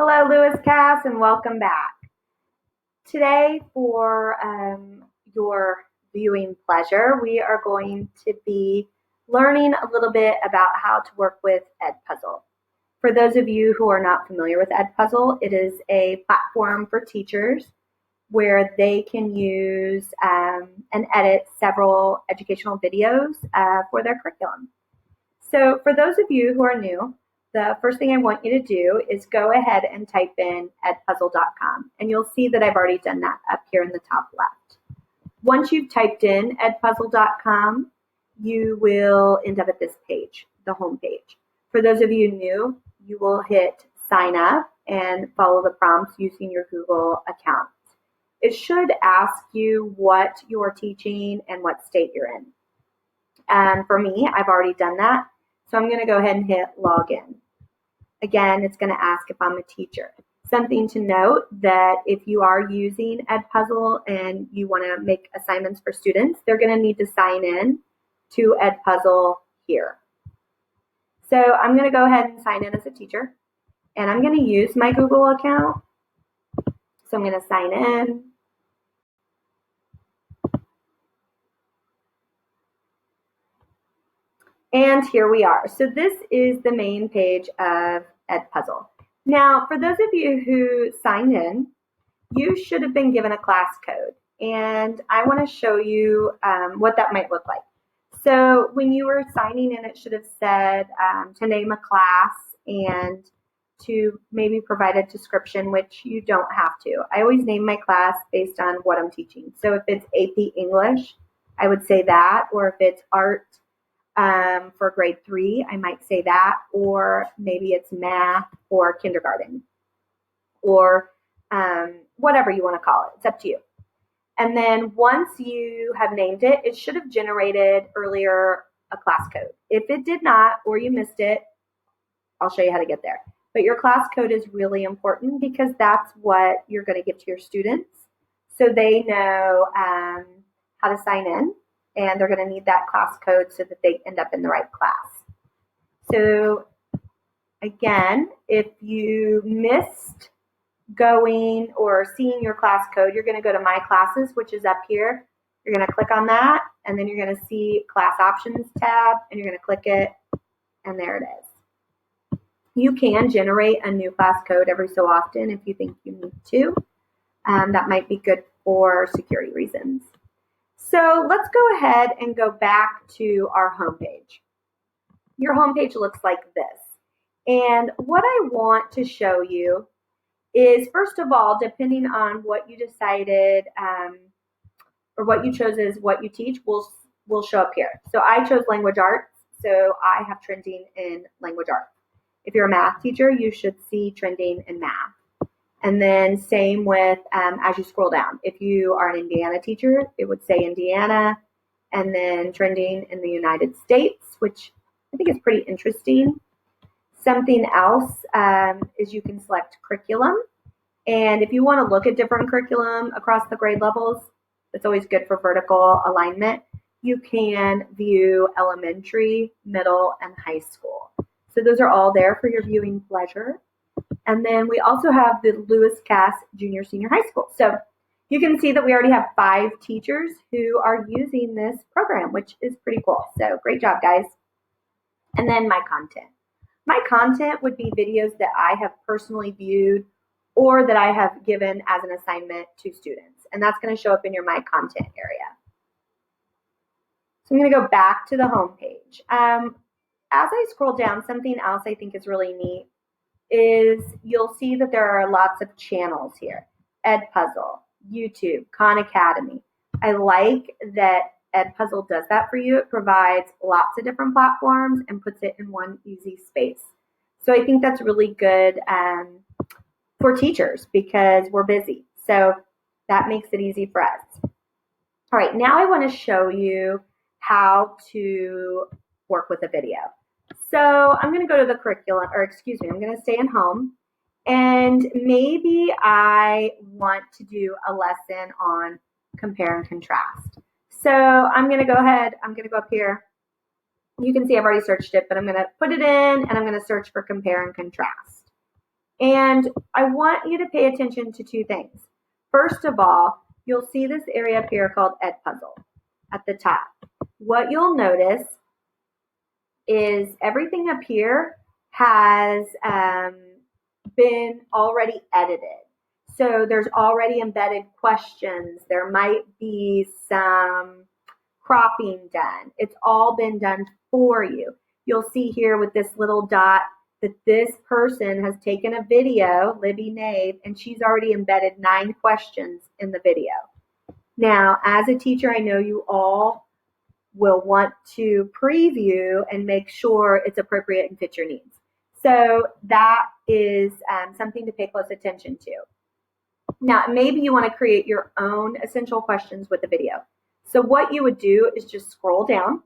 Hello, Lewis Cass, and welcome back. Today, for your viewing pleasure, we are going to be learning a little bit about how to work with Edpuzzle. For those of you who are not familiar with Edpuzzle, it is a platform for teachers where they can use and edit several educational videos for their curriculum. So for those of you who are new, the first thing I want you to do is go ahead and type in edpuzzle.com, and you'll see that I've already done that up here in the top left. Once you've typed in edpuzzle.com, you will end up at this page, the home page. For those of you new, you will hit sign up and follow the prompts using your Google account. It should ask you what you're teaching and what state you're in. And for me, I've already done that. So I'm going to go ahead and hit login. Again, it's going to ask if I'm a teacher. Something to note that if you are using Edpuzzle and you want to make assignments for students, they're going to need to sign in to Edpuzzle here. So I'm going to go ahead and sign in as a teacher, and I'm going to use my Google account. So I'm going to sign in. And here we are. So this is the main page of Edpuzzle. Now, for those of you who signed in, you should have been given a class code. And I want to show you what that might look like. So when you were signing in, it should have said to name a class and to maybe provide a description, which you don't have to. I always name my class based on what I'm teaching. So if it's AP English, I would say that, or if it's art, for grade 3, I might say that, or maybe it's math or kindergarten, or whatever you want to call it. It's up to you. And then once you have named it, it should have generated earlier a class code. If it did not, or you missed it, I'll show you how to get there. But your class code is really important because that's what you're going to give to your students so they know how to sign in. And they're going to need that class code so that they end up in the right class. So again, if you missed going or seeing your class code, you're going to go to My Classes, which is up here. You're going to click on that, and then you're going to see Class Options tab, and you're going to click it, and there it is. You can generate a new class code every so often if you think you need to. That might be good for security reasons. So let's go ahead and go back to our homepage. Your homepage looks like this. And what I want to show you is, first of all, depending on what you decided or what you chose as what you teach will show up here. So I chose language arts, so I have trending in language arts. If you're a math teacher, you should see trending in math. And then same with as you scroll down. If you are an Indiana teacher, it would say Indiana, and then trending in the United States, which I think is pretty interesting. Something else is you can select curriculum. And if you want to look at different curriculum across the grade levels, it's always good for vertical alignment. You can view elementary, middle, and high school. So those are all there for your viewing pleasure. And then we also have the Lewis Cass Junior Senior High School. So you can see that we already have 5 teachers who are using this program, which is pretty cool. So great job, guys. And then my content. My content would be videos that I have personally viewed or that I have given as an assignment to students. And that's going to show up in your My Content area. So I'm going to go back to the home page. As I scroll down, something else I think is really neat is you'll see that there are lots of channels here. Edpuzzle, YouTube, Khan Academy. I like that Edpuzzle does that for you. It provides lots of different platforms and puts it in one easy space. So I think that's really good for teachers because we're busy. So that makes it easy for us. All right, now I want to show you how to work with a video. So I'm going to go to the curriculum, or excuse me, I'm going to stay in home. And maybe I want to do a lesson on compare and contrast. So I'm going to go ahead, I'm going to go up here. You can see I've already searched it, but I'm going to put it in and I'm going to search for compare and contrast. And I want you to pay attention to two things. First of all, you'll see this area up here called Edpuzzle at the top. What you'll notice is everything up here has been already edited. So there's already embedded questions. There might be some cropping done. It's all been done for you. You'll see here with this little dot that this person has taken a video, Libby Nave, and she's already embedded 9 questions in the video. Now, as a teacher, I know you all will want to preview and make sure it's appropriate and fits your needs. So that is something to pay close attention to. Now, maybe you want to create your own essential questions with the video. So what you would do is just scroll down,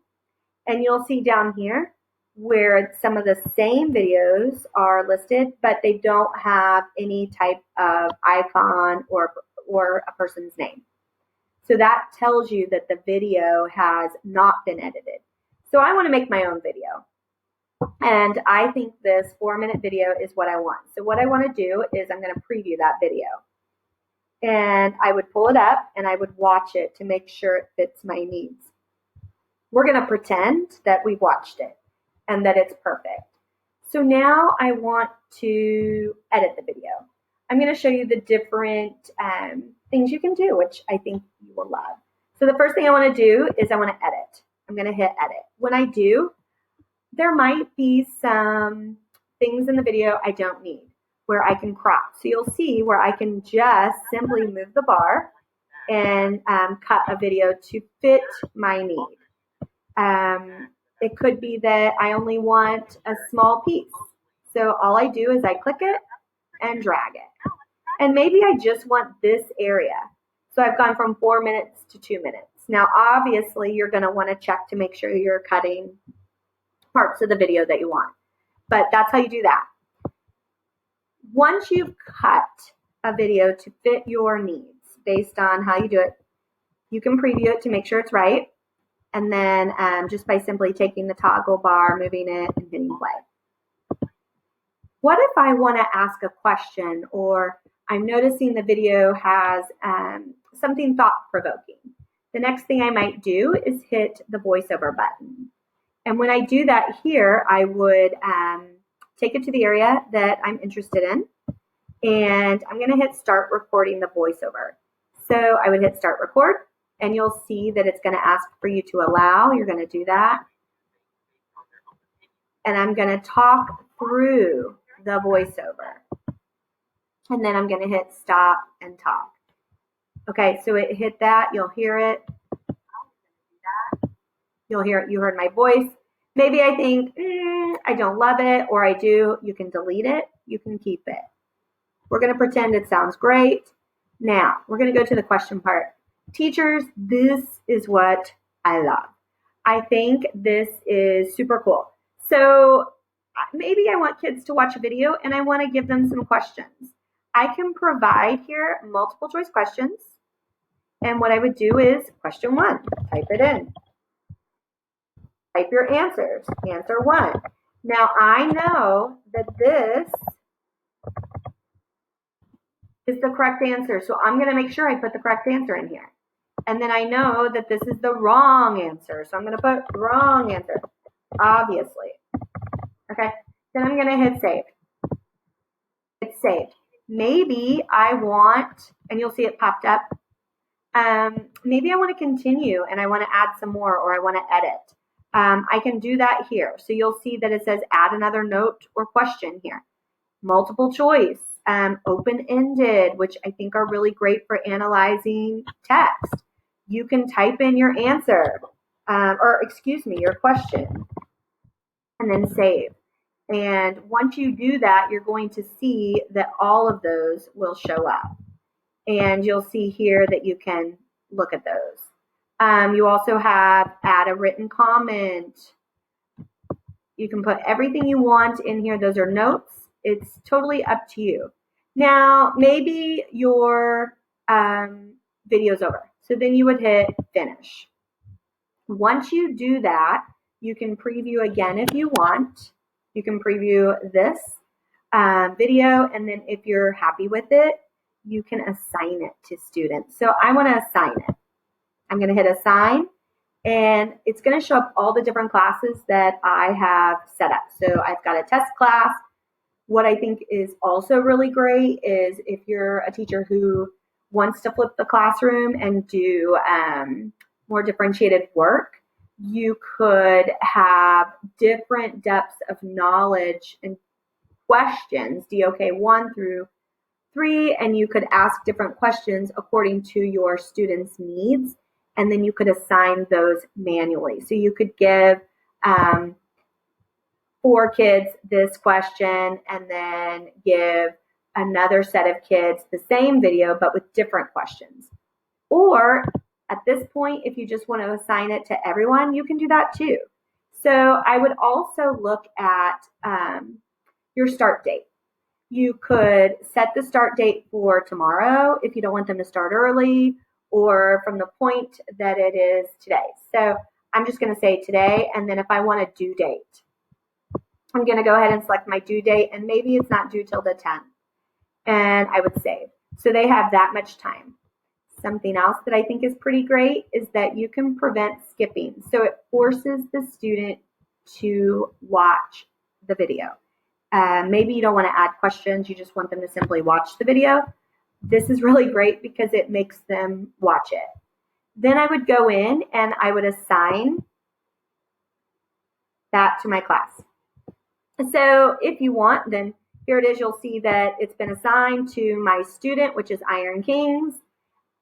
and you'll see down here where some of the same videos are listed, but they don't have any type of icon or a person's name. So that tells you that the video has not been edited. So I want to make my own video. And I think this 4-minute video is what I want. So what I want to do is I'm going to preview that video. And I would pull it up and I would watch it to make sure it fits my needs. We're going to pretend that we watched it and that it's perfect. So now I want to edit the video. I'm going to show you the different things you can do, which I think you will love. So the first thing I want to do is I want to edit. I'm going to hit edit. When I do, there might be some things in the video I don't need where I can crop. So you'll see where I can just simply move the bar and cut a video to fit my need. It could be that I only want a small piece. So all I do is I click it and drag it. And maybe I just want this area. So I've gone from 4 minutes to 2 minutes. Now, obviously, you're going to want to check to make sure you're cutting parts of the video that you want. But that's how you do that. Once you've cut a video to fit your needs based on how you do it, you can preview it to make sure it's right. And then just by simply taking the toggle bar, moving it, and hitting play. What if I want to ask a question, or I'm noticing the video has something thought-provoking? The next thing I might do is hit the voiceover button. And when I do that here, I would take it to the area that I'm interested in, and I'm going to hit start recording the voiceover. So I would hit start record, and you'll see that it's going to ask for you to allow. You're going to do that. And I'm going to talk through the voiceover. And then I'm going to hit stop and talk. Okay, so it hit that. You'll hear it. You'll hear it. You heard my voice. Maybe I think, I don't love it, or I do. You can delete it. You can keep it. We're going to pretend it sounds great. Now, we're going to go to the question part. Teachers, this is what I love. I think this is super cool. So maybe I want kids to watch a video and I want to give them some questions. I can provide here multiple choice questions. And what I would do is question 1, type it in. Type your answers. Answer 1. Now I know that this is the correct answer. So I'm going to make sure I put the correct answer in here. And then I know that this is the wrong answer. So I'm going to put wrong answer, obviously. Okay. Then I'm going to hit save. It's saved. Maybe I want, and you'll see it popped up. Maybe I want to continue and I want to add some more, or I want to edit. I can do that here. So you'll see that it says add another note or question here. Multiple choice, open-ended, which I think are really great for analyzing text. You can type in your answer, your question, and then save. And once you do that, you're going to see that all of those will show up. And you'll see here that you can look at those. You also have add a written comment. You can put everything you want in here. Those are notes. It's totally up to you. Now, maybe your video's over. So then you would hit finish. Once you do that, you can preview again if you want. You can preview this. video, and then if you're happy with it, you can assign it to students. So I want to assign it. I'm going to hit assign, and it's going to show up all the different classes that I have set up. So I've got a test class. What I think is also really great is if you're a teacher who wants to flip the classroom and do more differentiated work, you could have different depths of knowledge and questions, DOK 1 through 3, and you could ask different questions according to your students' needs, and then you could assign those manually. So you could give 4 kids this question and then give another set of kids the same video but with different questions. Or at this point, if you just want to assign it to everyone, you can do that too. So I would also look at your start date. You could set the start date for tomorrow if you don't want them to start early, or from the point that it is today. So I'm just going to say today, and then if I want a due date, I'm going to go ahead and select my due date, and maybe it's not due till the 10th, and I would save. So they have that much time. Something else that I think is pretty great is that you can prevent skipping. So it forces the student to watch the video. Maybe you don't want to add questions, you just want them to simply watch the video. This is really great because it makes them watch it. Then I would go in and I would assign that to my class. So if you want, then here it is. You'll see that it's been assigned to my student, which is Iron Kings.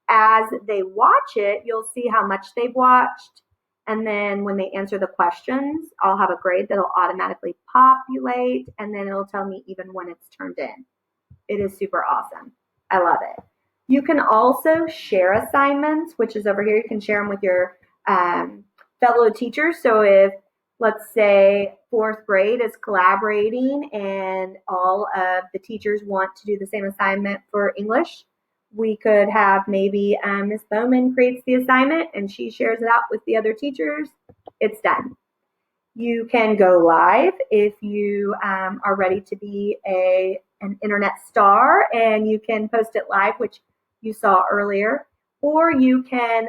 As they watch it, you'll see how much they've watched. And then when they answer the questions, I'll have a grade that'll automatically populate, and then it'll tell me even when it's turned in. It is super awesome. I love it. You can also share assignments, which is over here. You can share them with your fellow teachers. So if, let's say, 4th grade is collaborating and all of the teachers want to do the same assignment for English, we could have maybe Ms. Bowman creates the assignment and she shares it out with the other teachers. It's done. You can go live if you are ready to be an internet star, and you can post it live, which you saw earlier, or you can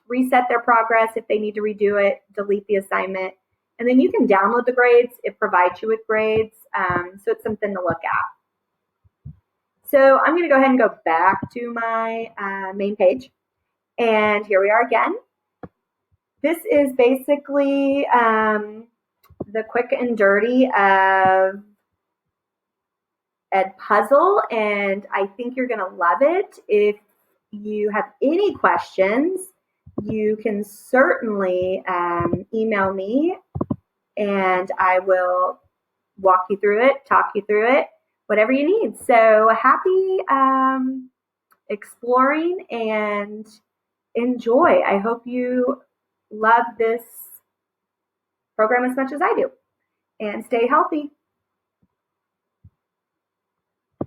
reset their progress if they need to redo it, delete the assignment, and then you can download the grades. It provides you with grades, so it's something to look at. So I'm going to go ahead and go back to my main page, and here we are again. This is basically the quick and dirty of Edpuzzle, and I think you're going to love it. If you have any questions, you can certainly email me, and I will walk you through it, talk you through it, whatever you need. So happy exploring and enjoy. I hope you love this program as much as I do, and stay healthy.